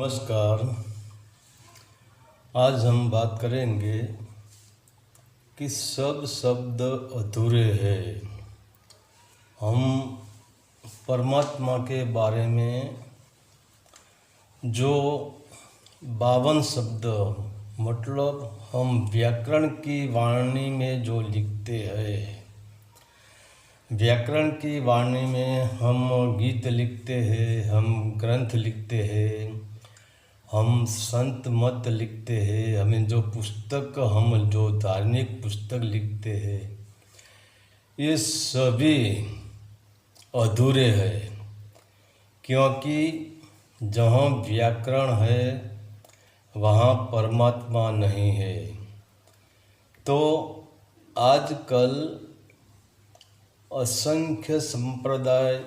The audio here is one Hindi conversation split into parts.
नमस्कार। आज हम बात करेंगे कि सब शब्द अधूरे हैं। हम परमात्मा के बारे में जो 52 शब्द मतलब हम व्याकरण की वाणी में जो लिखते हैं, व्याकरण की वाणी में हम गीत लिखते हैं, हम ग्रंथ लिखते हैं, हम संत मत लिखते हैं, हमें जो पुस्तक हम जो धार्मिक पुस्तक लिखते हैं, ये सभी अधूरे हैं। क्योंकि जहाँ व्याकरण है वहाँ परमात्मा नहीं है। तो आजकल असंख्य संप्रदाय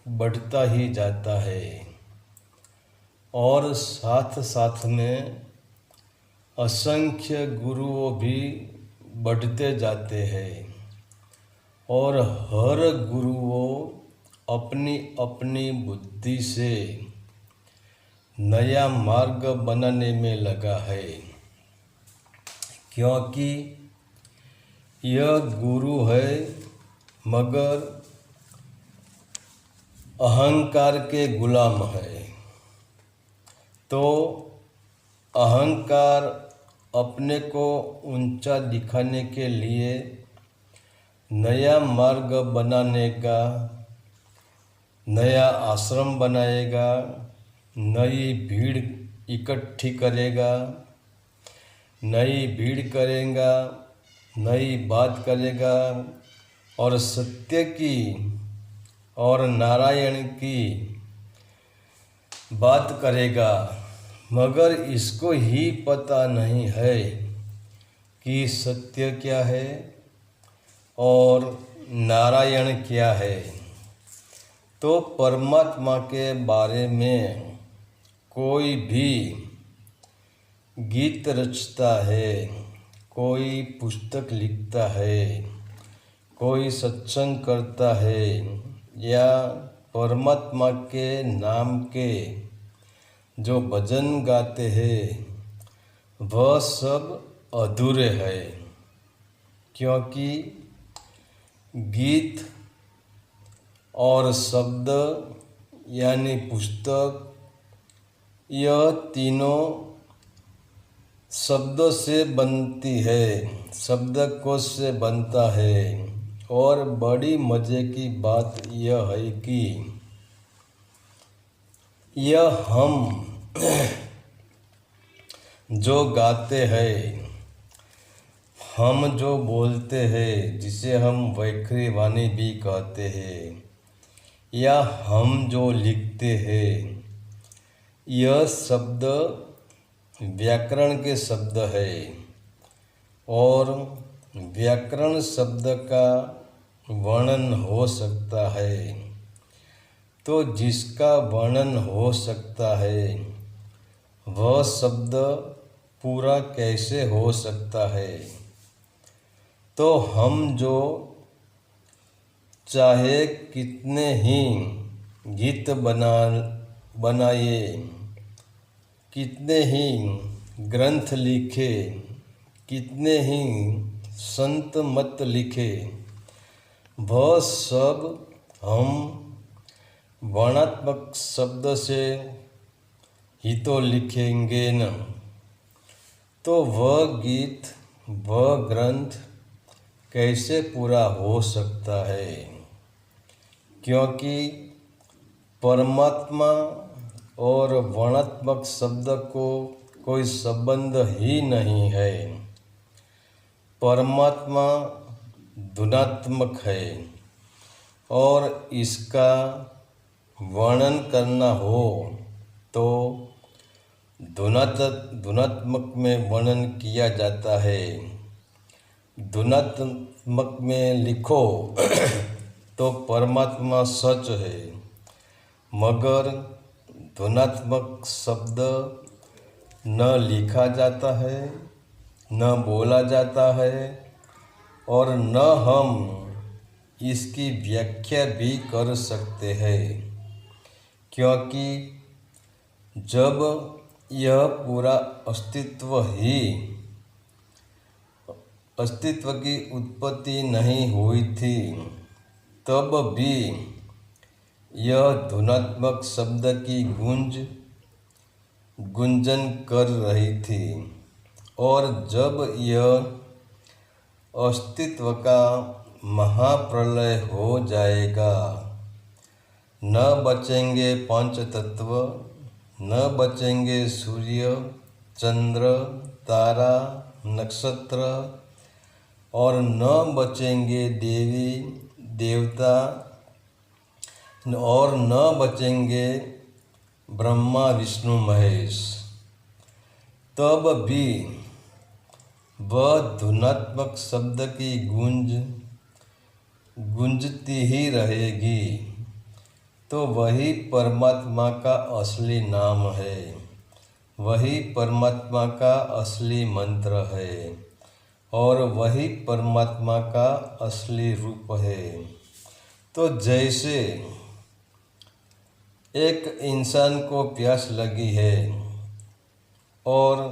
बढ़ता ही जाता है और साथ साथ में असंख्य गुरुओं भी बढ़ते जाते हैं और हर गुरुओं अपनी अपनी बुद्धि से नया मार्ग बनाने में लगा है। क्योंकि यह गुरु है मगर अहंकार के गुलाम है। तो अहंकार अपने को ऊंचा दिखाने के लिए नया मार्ग बनाने का, नया आश्रम बनाएगा, नई भीड़ इकट्ठी करेगा, नई भीड़ करेगा, नई बात करेगा और सत्य की और नारायण की बात करेगा। मगर इसको ही पता नहीं है कि सत्य क्या है और नारायण क्या है। तो परमात्मा के बारे में कोई भी गीत रचता है, कोई पुस्तक लिखता है, कोई सत्संग करता है या परमात्मा के नाम के जो भजन गाते हैं, वह सब अधूरे हैं। क्योंकि गीत और शब्द यानी पुस्तक, यह तीनों शब्दों से बनती है, शब्दकोश से बनता है। और बड़ी मज़े की बात यह है कि यह हम जो गाते हैं, हम जो बोलते हैं, जिसे हम वैखरी वाणी भी कहते हैं, या हम जो लिखते हैं, यह शब्द व्याकरण के शब्द है। और व्याकरण शब्द का वर्णन हो सकता है। तो जिसका वर्णन हो सकता है वह शब्द पूरा कैसे हो सकता है। तो हम जो चाहे कितने ही गीत बनाए, कितने ही ग्रंथ लिखे, कितने ही संत मत लिखे, वह सब हम वर्णात्मक शब्द से ही तो लिखेंगे न। तो वह गीत, वह ग्रंथ कैसे पूरा हो सकता है। क्योंकि परमात्मा और वर्णात्मक शब्द को कोई संबंध ही नहीं है। परमात्मा धुनात्मक है और इसका वर्णन करना हो तो धुनात्मक में वर्णन किया जाता है। धुनात्मक में लिखो तो परमात्मा सच है, मगर धुनात्मक शब्द न लिखा जाता है, न बोला जाता है और न हम इसकी व्याख्या भी कर सकते हैं। क्योंकि जब यह पूरा अस्तित्व की उत्पत्ति नहीं हुई थी, तब भी यह ध्वन्यात्मक शब्द की गुंजन कर रही थी। और जब यह अस्तित्व का महाप्रलय हो जाएगा, न बचेंगे पंच तत्व, न बचेंगे सूर्य, चंद्र, तारा, नक्षत्र, और न बचेंगे देवी देवता, और न बचेंगे ब्रह्मा विष्णु महेश। तब भी वह ध्वन्यात्मक शब्द की गूंजती ही रहेगी। तो वही परमात्मा का असली नाम है, वही परमात्मा का असली मंत्र है, और वही परमात्मा का असली रूप है। तो जैसे एक इंसान को प्यास लगी है और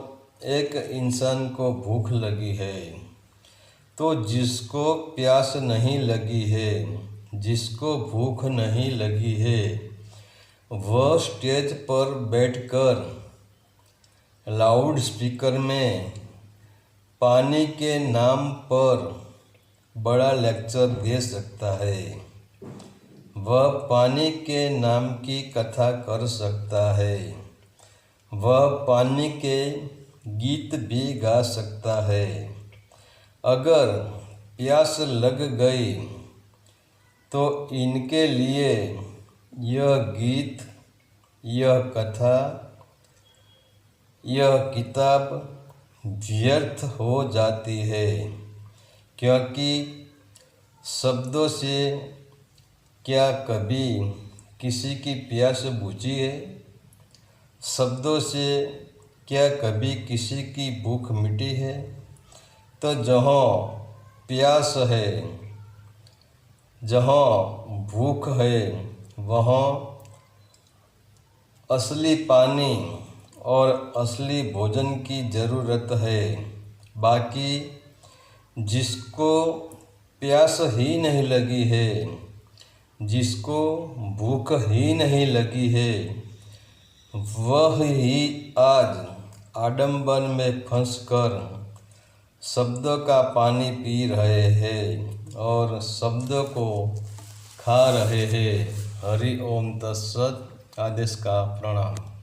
एक इंसान को भूख लगी है, तो जिसको प्यास नहीं लगी है, जिसको भूख नहीं लगी है, वह स्टेज पर बैठकर लाउड स्पीकर में पानी के नाम पर बड़ा लेक्चर दे सकता है। वह पानी के नाम की कथा कर सकता है। वह पानी के गीत भी गा सकता है। अगर प्यास लग गई तो इनके लिए यह गीत, यह कथा, यह किताब व्यर्थ हो जाती है, क्योंकि शब्दों से क्या कभी किसी की प्यास बुझी है? शब्दों से क्या कभी किसी की भूख मिटी है? तो जहाँ प्यास है, जहाँ भूख है, वहाँ असली पानी और असली भोजन की ज़रूरत है। बाकी जिसको प्यास ही नहीं लगी है, जिसको भूख ही नहीं लगी है, वह ही आज आडंबर में फंसकर शब्दों का पानी पी रहे हैं और शब्दों को खा रहे हैं। हरि ओम तत्सत। आदेश का प्रणाम।